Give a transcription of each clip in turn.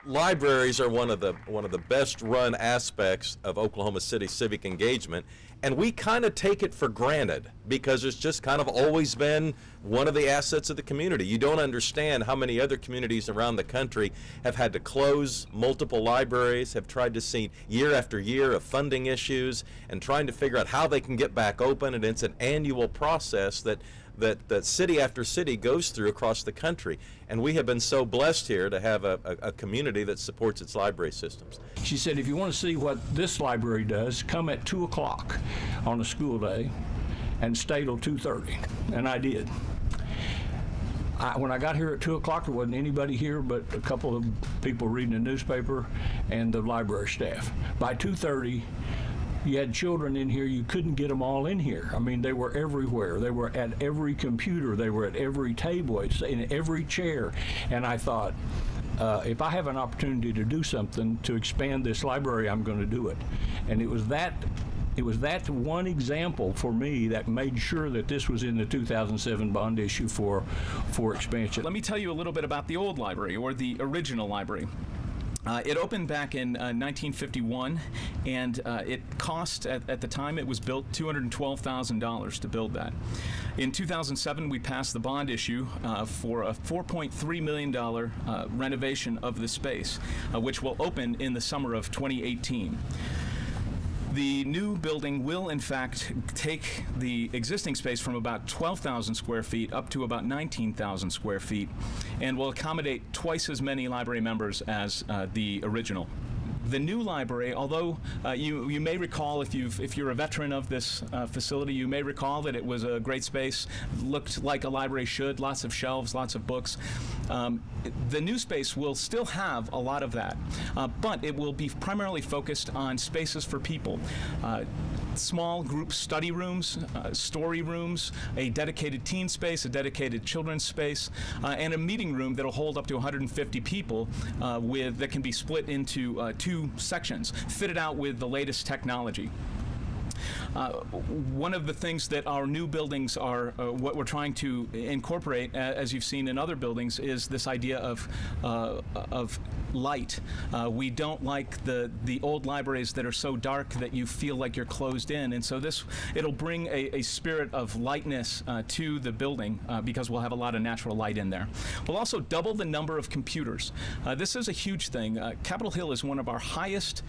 Libraries are one of the best run aspects of Oklahoma City civic engagement, and we kind of take it for granted because it's just kind of always been one of the assets of the community. You don't understand how many other communities around the country have had to close multiple libraries, have tried to see year after year of funding issues and trying to figure out how they can get back open, and it's an annual process that city after city goes through across the country. And we have been so blessed here to have a community that supports its library systems. She said, if you want to see what this library does, come at 2 o'clock on a school day and stay till 2:30. And I did. When I got here at 2 o'clock, there wasn't anybody here but a couple of people reading the newspaper and the library staff. By 2:30, you had children in here, you couldn't get them all in here. I mean, they were everywhere. They were at every computer. They were at every table, in every chair. And I thought, if I have an opportunity to do something to expand this library, I'm going to do it. And it was that one example for me that made sure that this was in the 2007 bond issue for expansion. Let me tell you a little bit about the old library, or the original library. It opened back in 1951, and it cost, at the time it was built, $212,000 to build that. In 2007, we passed the bond issue for a $4.3 million renovation of the space, which will open in the summer of 2018. The new building will, in fact, take the existing space from about 12,000 square feet up to about 19,000 square feet, and will accommodate twice as many library members as the original. The new library, although you may recall, if you're a veteran of this facility, you may recall that it was a great space, looked like a library should, lots of shelves, lots of books. The new space will still have a lot of that, but it will be primarily focused on spaces for people. Small group study rooms, story rooms, a dedicated teen space, a dedicated children's space, and a meeting room that'll hold up to 150 people that can be split into 2 sections, fitted out with the latest technology. One of the things that our new buildings are, what we're trying to incorporate, as you've seen in other buildings, is this idea of light. We don't like the old libraries that are so dark that you feel like you're closed in, and so it'll bring a spirit of lightness to the building because we'll have a lot of natural light in there. We'll also double the number of computers. This is a huge thing. Capitol Hill is one of our highest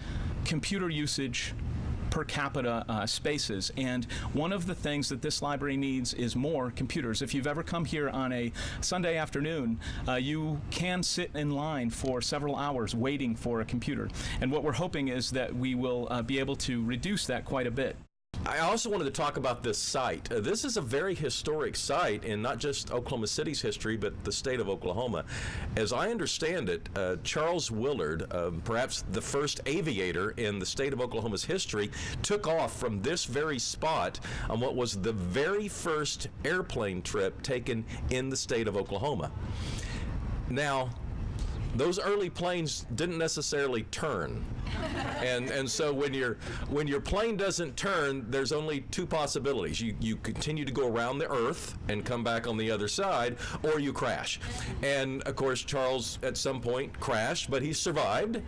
computer usage per capita spaces, and one of the things that this library needs is more computers. If you've ever come here on a Sunday afternoon, you can sit in line for several hours waiting for a computer, and what we're hoping is that we will be able to reduce that quite a bit. I also wanted to talk about this site. This is a very historic site in not just Oklahoma City's history, but the state of Oklahoma. As I understand it, Charles Willard, perhaps the first aviator in the state of Oklahoma's history, took off from this very spot on what was the very first airplane trip taken in the state of Oklahoma. Now, those early planes didn't necessarily turn. And so when your plane doesn't turn, there's only 2 possibilities. You continue to go around the earth and come back on the other side, or you crash. And of course, Charles at some point crashed, but he survived.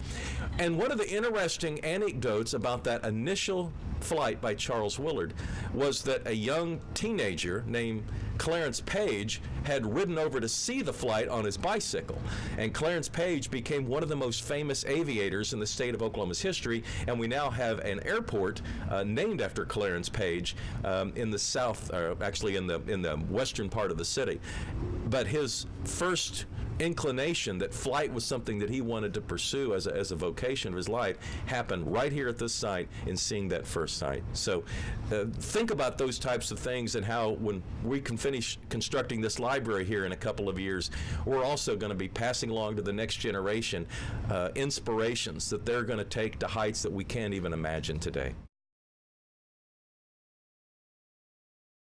And one of the interesting anecdotes about that initial flight by Charles Willard was that a young teenager named Clarence Page had ridden over to see the flight on his bicycle. And Clarence Page became one of the most famous aviators in the state of Oklahoma's history, and we now have an airport named after Clarence Page in the south, actually in the western part of the city. But his first inclination that flight was something that he wanted to pursue as a vocation of his life happened right here at this site in seeing that first site. So think about those types of things, and how when we can finish constructing this library here in a couple of years, we're also going to be passing along to the next generation inspirations that they're going to take to heights that we can't even imagine today.